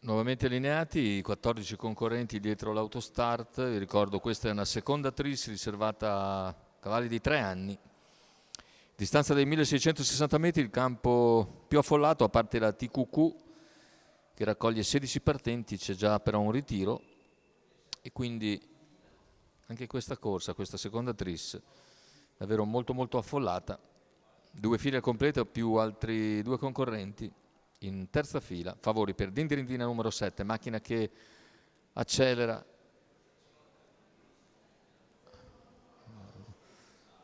Nuovamente allineati, i 14 concorrenti dietro l'autostart. Vi ricordo, questa è una seconda tris riservata a cavalli di 3 anni. Distanza dei 1660 metri, il campo più affollato, a parte la TQQ che raccoglie 16 partenti, c'è già però un ritiro e quindi anche questa corsa, questa seconda tris, davvero molto affollata. 2 file complete più altri 2 concorrenti in terza fila. Favori per Dindirindina numero 7, macchina che accelera.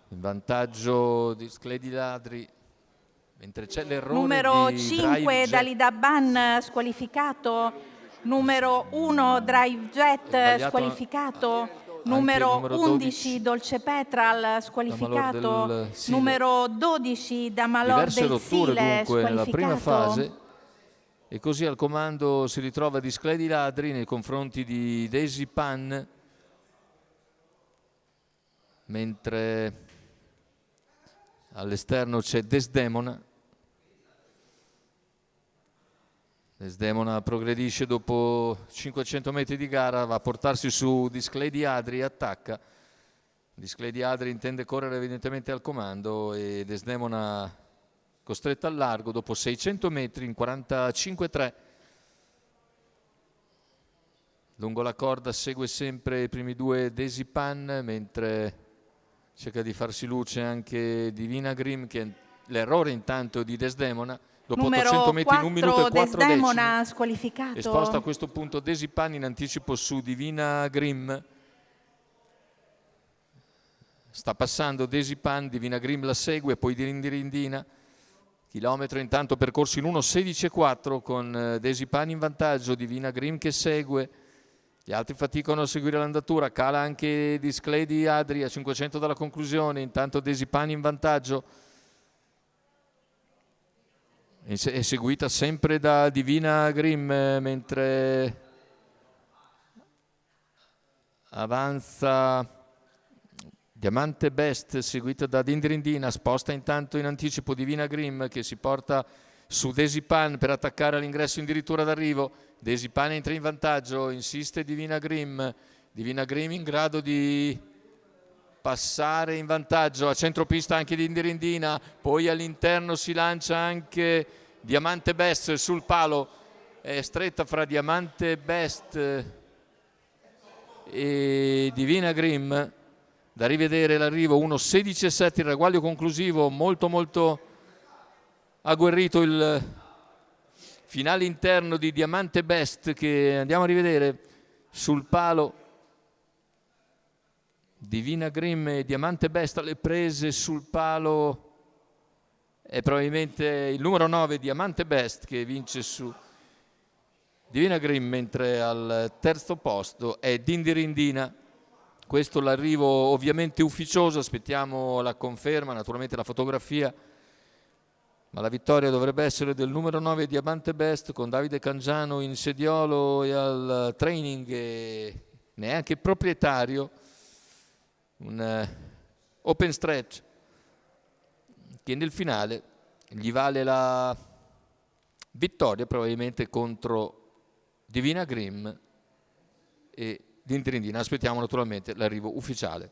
In vantaggio di Scledi Ladri, mentre c'è l'errore numero di 5 Dalida Ban squalificato, numero 1 Drive Jet squalificato, numero 11 Dolce Petral squalificato, numero 12 Damalor diverse del rotture Sile dunque nella prima squalificato. fase, e così al comando si ritrova di Scledi Ladri nei confronti di Daisy Pan, mentre all'esterno c'è Desdemona. Desdemona progredisce dopo 500 metri di gara, va a portarsi su Discledi Adri e attacca. Discledi Adri intende correre evidentemente al comando e Desdemona costretta al largo dopo 600 metri in 45,3. Lungo la corda segue sempre i primi 2 Daisy Pan, mentre cerca di farsi luce anche Divina Grim, che è l'errore intanto di Desdemona. Dopo numero 800 metri in 1 minuto e 4 Desdemona decimi, squalificato. esposta a questo punto Daisy Pan in anticipo su Divina Grim. Sta passando Daisy Pan, Divina Grim la segue, poi Dindirindina. Chilometro intanto percorso in 1:16,4 con Daisy Pan in vantaggio, Divina Grim che segue. Gli altri faticano a seguire l'andatura, cala anche Discledi Adri a 500 dalla conclusione, intanto Daisy Pan in vantaggio. È seguita sempre da Divina Grim, mentre avanza Diamante Best, seguita da Dindirindina. Sposta intanto in anticipo Divina Grim che si porta su Daisy Pan per attaccare all'ingresso addirittura d'arrivo. Daisy Pan entra in vantaggio, insiste Divina Grim. Divina Grim in grado di passare in vantaggio, a centropista anche Dindirindina, poi all'interno si lancia anche Diamante Best sul palo. È stretta fra Diamante Best e Divina Grim. Da rivedere l'arrivo 1:16,7, il ragguaglio conclusivo molto agguerrito, il finale interno di Diamante Best che andiamo a rivedere sul palo. Divina Grim e Diamante Best alle prese sul palo. È probabilmente il numero 9 Diamante Best che vince su Divina Grim, mentre al terzo posto è Dindirindina. Questo l'arrivo ovviamente ufficioso, aspettiamo la conferma, naturalmente la fotografia, ma la vittoria dovrebbe essere del numero 9 Diamante Best, con Davide Cangiano in sediolo e al training e neanche proprietario. Un open stretch che nel finale gli vale la vittoria probabilmente contro Divina Grim e Dindirindina. Aspettiamo naturalmente l'arrivo ufficiale.